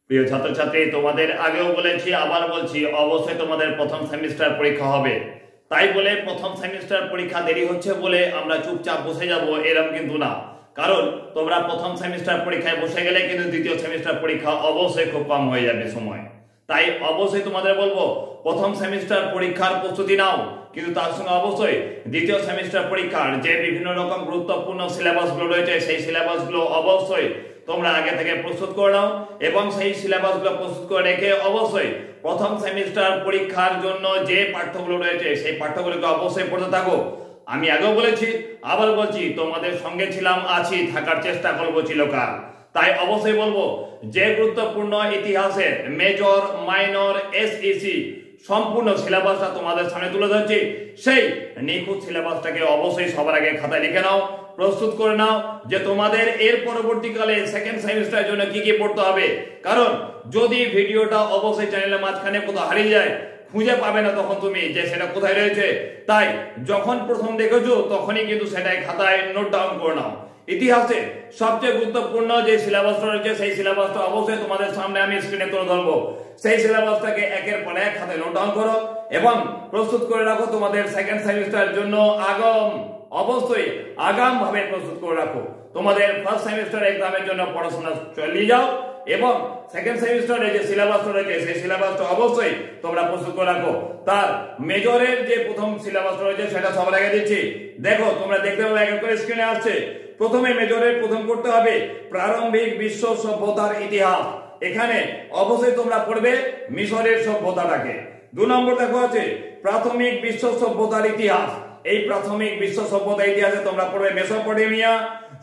প্রিয় ছাত্রছাত্রী, তোমাদের আগেও বলেছি, আবার বলছি, অবশ্যই তোমাদের প্রথম সেমিস্টার পরীক্ষা হবে। তাই বলে প্রথম সেমিস্টার পরীক্ষা দেরি হচ্ছে বলে আমরা চুপচাপ বসে যাব এরকম কিন্তু না। কারণ তোমরা প্রথম সেমিস্টার পরীক্ষায় বসে গেলে কিন্তু দ্বিতীয় সেমিস্টার পরীক্ষা অবশ্যই খুব কম হয়ে যাবে সময়। তাই অবশ্যই তোমাদের বলবো প্রথম সেমিস্টার পরীক্ষার প্রস্তুতি নাও, কিন্তু তার সঙ্গে অবশ্যই দ্বিতীয় সেমিস্টার পরীক্ষার যে বিভিন্ন রকম গুরুত্বপূর্ণ সিলেবাসগুলো রয়েছে সেই সিলেবাসগুলো অবশ্যই তোমরা আগে থেকে প্রস্তুত করে নাও এবং সেই সিলেবাসগুলো প্রস্তুত করে রেখে অবশ্যই প্রথম সেমিস্টার পরীক্ষার জন্য যে পাঠ্যগুলো রয়েছে সেই পাঠ্যগুলোকে অবশ্যই পড়তে থাকো। আমি আগেও বলেছি, আবার বলছি, তোমাদের সঙ্গে ছিলাম, আছি, থাকার চেষ্টা করবো চিরকাল। তাই অবশ্যই বলবো যে গুরুত্বপূর্ণ ইতিহাসের মেজর, মাইনর, এসইসি সম্পূর্ণ সিলেবাসটা তোমাদের সামনে তুলে ধরছি, সেই নিখুঁত সিলেবাসটাকে অবশ্যই সবার আগে খাতায় লিখে নাও, প্রস্তুত করে নাও যে তোমাদের এর পরবর্তীকালে সেকেন্ড সেমিস্টারের জন্য কি কি পড়তে হবে। কারণ যদি ভিডিওটা অবশ্যই চ্যানেলের মাঝখানে কোথাও হারিয়ে যায়, খুঁজে পাবে না তখন তুমি যে সেটা কোথায় রয়েছে। তাই যখন প্রথম দেখেছো তখনই কিন্তু সেটাই খাতায় নোট ডাউন করে নাও। ইতিহাসে সবচেয়ে গুরুত্বপূর্ণ যে সিলেবাসটা রয়েছে সেই সিলেবাসটা অবশ্যই তোমাদের সামনে আমি স্ক্রিনে তুলে ধরবো। সেই সিলেবাসটাকে একের পর এক খাতায় নোট ডাউন করো এবং প্রস্তুত করে রাখো তোমাদের সেকেন্ড সেমিস্টারের জন্য। অবশ্যই আগাম ভাবে প্রস্তুত করে রাখো। তোমাদের ফার্স্ট সেমিস্টার এক্সামের জন্য পড়াশোনা চালিয়ে যাও এবং সেকেন্ড সেমিস্টারে যে সিলেবাসটা রয়েছে সেই সিলেবাসটা অবশ্যই তোমরা প্রস্তুত করে রাখো। তার মেজরের যে প্রথম সিলেবাসটা রয়েছে সেটা সবার আগে দিচ্ছি, দেখো তোমরা দেখতে পাবে এক করে স্ক্রিনে আসছে। প্রথমে মেজরের প্রথম করতে হবে প্রারম্ভিক বিশ্ব সভ্যতার ইতিহাস। এখানে অবশ্যই তোমরা পড়বে মিশরের সভ্যতাটাকে। 2 নম্বর দেখো আছে প্রাথমিক বিশ্ব সভ্যতার ইতিহাস। এই প্রাথমিক বিশ্ব সভ্যতার ইতিহাসে তোমরা পড়বে মেসোপটেমিয়া,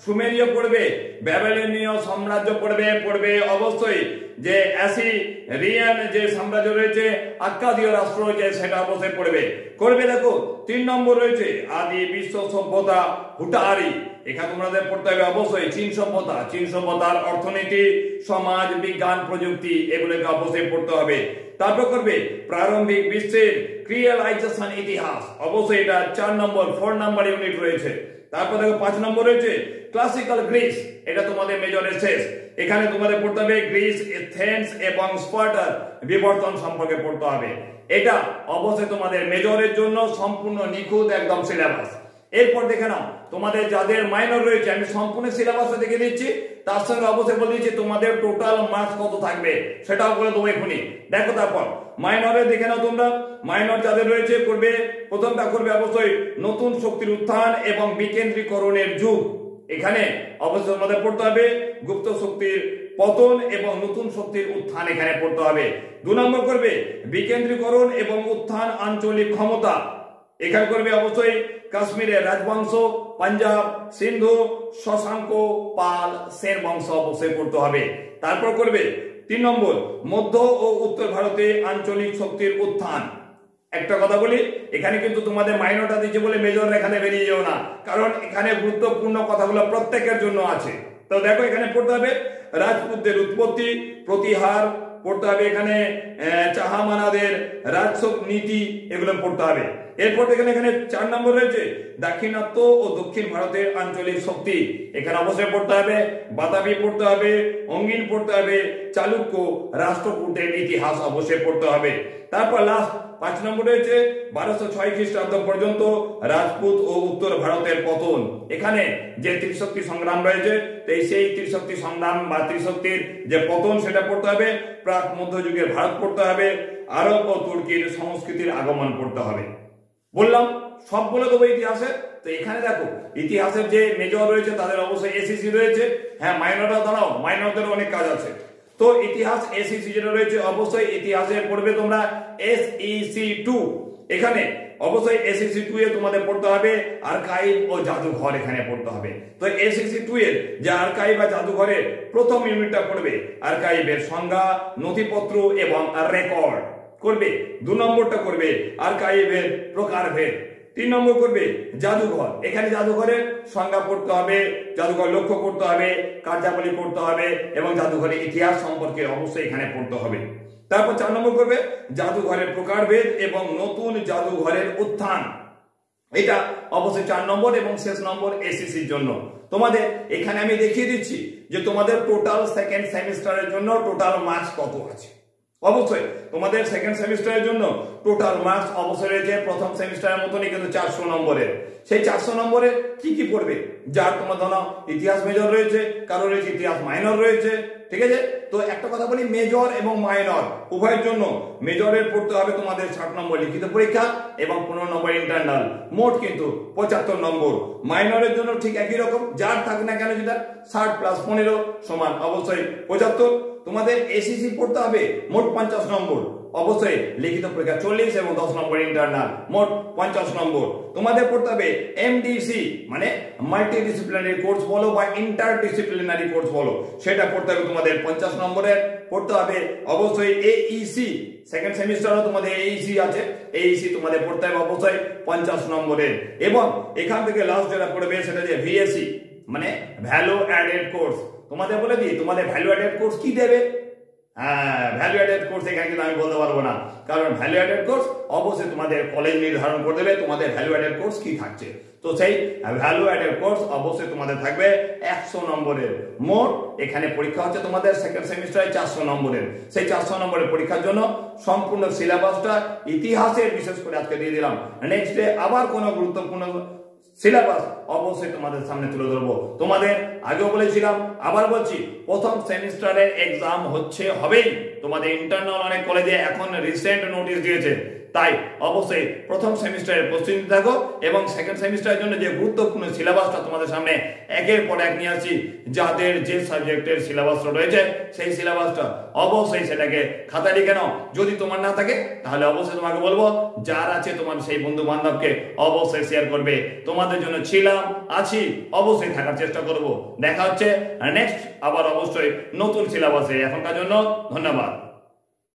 সুমেরীয় পড়বে, ব্যাবিলনীয় সাম্রাজ্য পড়বে অবশ্যই যে অ্যাসিরিয়ান যে সাম্রাজ্য রয়েছে, আক্কাদীয় রাষ্ট্র রয়েছে সেটা অবশ্যই করবে। দেখো 3 নম্বর রয়েছে আদি বিশ্ব সভ্যতা হুটারি। এখানে তোমাদের পড়তে হবে অবশ্যই চীন সভ্যতার অর্থনীতি, সমাজ বিজ্ঞান, প্রযুক্তি এগুলোকে অবশ্যই পড়তে হবে। তারপর করবে প্রারম্ভিক বিশ্বের ক্রিয়ালাইজেশন ইতিহাস, অবশ্যই এটা 4 নম্বর 4 নাম্বার ইউনিট রয়েছে। তারপর দেখো 5 নম্বর রয়েছে ক্লাসিক্যাল গ্রিস, এটা তোমাদের মেজরের শেষ। এখানে তোমাদের পড়তে হবে গ্রিস, এথেন্স এবং স্পার্টার বিবর্তন সম্পর্কে পড়তে হবে। এটা অবশ্যই তোমাদের মেজরের জন্য সম্পূর্ণ নিখুঁত একদম সিলেবাস। এরপর দেখে নাও তোমাদের যাদের মাইনর রয়েছে, আমি সম্পূর্ণ সিলেবাসটা দেখে দিচ্ছি, তার সঙ্গে অবশ্যই বলে দিচ্ছি তোমাদের টোটাল মার্কস কত থাকবে সেটাও বলে দেবো এখনই। দেখো তারপর মাইনরে দেখে নাও তোমরা মাইনর যাদের রয়েছে করবে প্রথমটা করবে অবশ্যই নতুন শক্তির উত্থান এবং বিকেন্দ্রীকরণের যুগ। এখানে অবশ্যই তোমাদের পড়তে হবে গুপ্ত শক্তির পতন এবং নতুন শক্তির উত্থান, এখানে পড়তে হবে। 2 নম্বর করবে বিকেন্দ্রীকরণ এবং উত্থান আঞ্চলিক ক্ষমতা। এখানে করবে অবশ্যই কাশ্মীরের রাজবংশ, পাঞ্জাব, সিন্ধু, শশাঙ্ক, পাল, সেন বংশ অবশ্যই পড়তে হবে। তারপর করবে 3 নম্বর মধ্য ও উত্তর ভারতে আঞ্চলিক শক্তির উত্থান। একটা কথা বলি, এখানে কিন্তু তোমাদের মাইনরটা দিচ্ছে বলে মেজর এখানে বেরিয়ে যাও না, কারণ এখানে গুরুত্বপূর্ণ কথাগুলো প্রত্যেকের জন্য আছে। তো দেখো এখানে পড়তে হবে রাজপুতদের উৎপত্তি, প্রতিহার পড়তে হবে, এখানে চাহামানাদের রাজসক নীতি এগুলো পড়তে হবে। এরপর এখানে 4 নম্বর রয়েছে দাক্ষিণাত্য ও দক্ষিণ ভারতের আঞ্চলিক শক্তি। এখানে অবশ্যই পড়তে হবে বাতাবি পড়তে হবে, অঙ্গিন পড়তে হবে, চালুক্য রাষ্ট্রকূটের ইতিহাস অবশ্যই পড়তে হবে। তারপর লাস্ট 5 নম্বর রয়েছে 1206 খ্রিস্টাব্দ পর্যন্ত রাজপুত ও উত্তর ভারতের পতন। এখানে যে ত্রিশক্তি সংগ্রাম রয়েছে সেই ত্রিশক্তি সংগ্রাম বা ত্রিশক্তির যে পতন সেটা পড়তে হবে, প্রাক মধ্যযুগের ভারত পড়তে হবে, আরব ও তুর্কির সংস্কৃতির আগমন পড়তে হবে। বললাম সব বলে দেবো ইতিহাসে। তো এখানে দেখো ইতিহাসের যে মেজর রয়েছে তাদের অবশ্যই এসিসি রয়েছে, হ্যাঁ মাইনরটা দাঁড়াও, মাইনরদের অনেক কাজ আছে। তো ইতিহাস এসিসি যেটা রয়েছে অবশ্যই ইতিহাসে পড়বে তোমরা এসইসি 2। এখানে অবশ্যই এসইসি 2 এ তোমাদের পড়তে হবে আর্কাইভ ও জাদুঘর, এখানে পড়তে হবে। তো এসইসি 2 এর যে আর্কাইভ বা জাদুঘরের প্রথম ইউনিটটা পড়বে আর্কাইভের সংজ্ঞা, নথিপত্র এবং রেকর্ড করবে। 2 নম্বরটা করবে আর্কাইভের প্রকারভেদ। 3 নম্বর করবে জাদুঘর। এখানে জাদুঘরের সংজ্ঞা পড়তে হবে, জাদুঘর লক্ষ্য করতে হবে, কার্যাবলী পড়তে হবে এবং জাদুঘরের ইতিহাস সম্পর্কে অবশ্যই এখানে পড়তে হবে। তারপর 4 নম্বর করবে জাদুঘরের প্রকারভেদ এবং নতুন জাদুঘরের উত্থান। এটা অবশ্যই 4 নম্বর এবং শেষ নম্বর এসিসির জন্য। তোমাদের এখানে আমি দেখিয়ে দিচ্ছি যে তোমাদের টোটাল সেকেন্ড সেমিস্টারের জন্য টোটাল মার্কস কত আছে। অবশ্যই তোমাদের সেকেন্ড সেমিস্টারের জন্য টোটাল মার্কস অবশ্যই রয়েছে প্রথম সেমিস্টারের মতনই কিন্তু 400 নম্বরের। সেই 400 নম্বরে কি কি পড়বে, যার তোমার ধরো ইতিহাস মেজর রয়েছে, কারোর রয়েছে ইতিহাস মাইনর রয়েছে, ঠিক আছে। তো একটা কথা বলি, মেজর এবং মাইনর উভয়ের জন্য মেজরের পড়তে হবে তোমাদের 60 নম্বর লিখিত পরীক্ষা এবং 15 নম্বর ইন্টারনাল, মোট কিন্তু 75 নম্বর। মাইনরের জন্য ঠিক একই রকম, যার থাক না কেন যেটা 60 + 15 সমান অবশ্যই 75। তোমাদের এসিসি পড়তে হবে মোট 50 নম্বর, অবশ্যই লিখিত পরীক্ষা 40 এবং 10 নম্বর ইন্টারনাল, মোট 50 নম্বর। তোমাদের পড়তে হবে এমডিসি মানে মাল্টি ডিসিপ্লিনারি কোর্স বলো বা ইন্টার ডিসিপ্লিনারি কোর্স বলো, সেটা পড়তে হবে তোমাদের 50 নম্বরের। পড়তে হবে অবশ্যই এইসি, সেকেন্ড সেমিস্টারও তোমাদের এইসি আছে, এইসি তোমাদের পড়তে হবে অবশ্যই 50 নম্বরের। এবং এখান থেকে লাস্ট যেটা পড়বে সেটা যে ভিএসসি মানে ভ্যালু অ্যাডেড কোর্স। তোমাদের বলে দিই তোমাদের ভ্যালু অ্যাডেড কোর্স কি দেবে। হ্যাঁ, ভ্যালু অ্যাডেড কোর্স এখানে কিন্তু আমি বলতে পারবো না, কারণ ভ্যালু অ্যাডেড কোর্স অবশ্যই তোমাদের কলেজ নির্ধারণ করে দেবে তোমাদের ভ্যালু অ্যাডেড কোর্স কি থাকছে। তো সেই ভ্যালু অ্যাডেড কোর্স অবশ্যই তোমাদের থাকবে 100 নম্বরের। মোট এখানে পরীক্ষা হচ্ছে তোমাদের সেকেন্ড সেমিস্টারে 400 নম্বরের। সেই 400 নম্বরের পরীক্ষার জন্য সম্পূর্ণ সিলেবাসটা ইতিহাসের বিশেষ করে আজকে দিয়ে দিলাম। নেক্সট ডে আবার কোনো গুরুত্বপূর্ণ সিলেবাস অবশ্যই তোমাদের সামনে তুলে ধরবো। তোমাদের আগেও বলেছিলাম, আবার বলছি, প্রথম সেমিস্টারের এক্সাম হবেই। তোমাদের ইন্টারনাল অনেক কলেজে এখন রিসেন্ট নোটিশ দিয়েছে, তাই অবশ্যই প্রথম সেমিস্টারের প্রস্তুতি থাকো এবং সেকেন্ড সেমিস্টারের জন্য যে গুরুত্বপূর্ণ সিলেবাসটা তোমাদের সামনে একের পর এক নিয়ে আসছি, যাদের যে সাবজেক্টের সিলেবাসটা রয়েছে সেই সিলেবাসটা অবশ্যই সেটাকে খাতায় লিখে নাও। যদি তোমার না থাকে তাহলে অবশ্যই তোমাকে বলবো, যার আছে তোমার সেই বন্ধু বান্ধবকে অবশ্যই শেয়ার করবে। তোমাদের জন্য ছিলাম, আছি, অবশ্যই থাকার চেষ্টা করব। দেখা হচ্ছে নেক্সট আবার অবশ্যই নতুন সিলেবাসে। এখনকার জন্য ধন্যবাদ।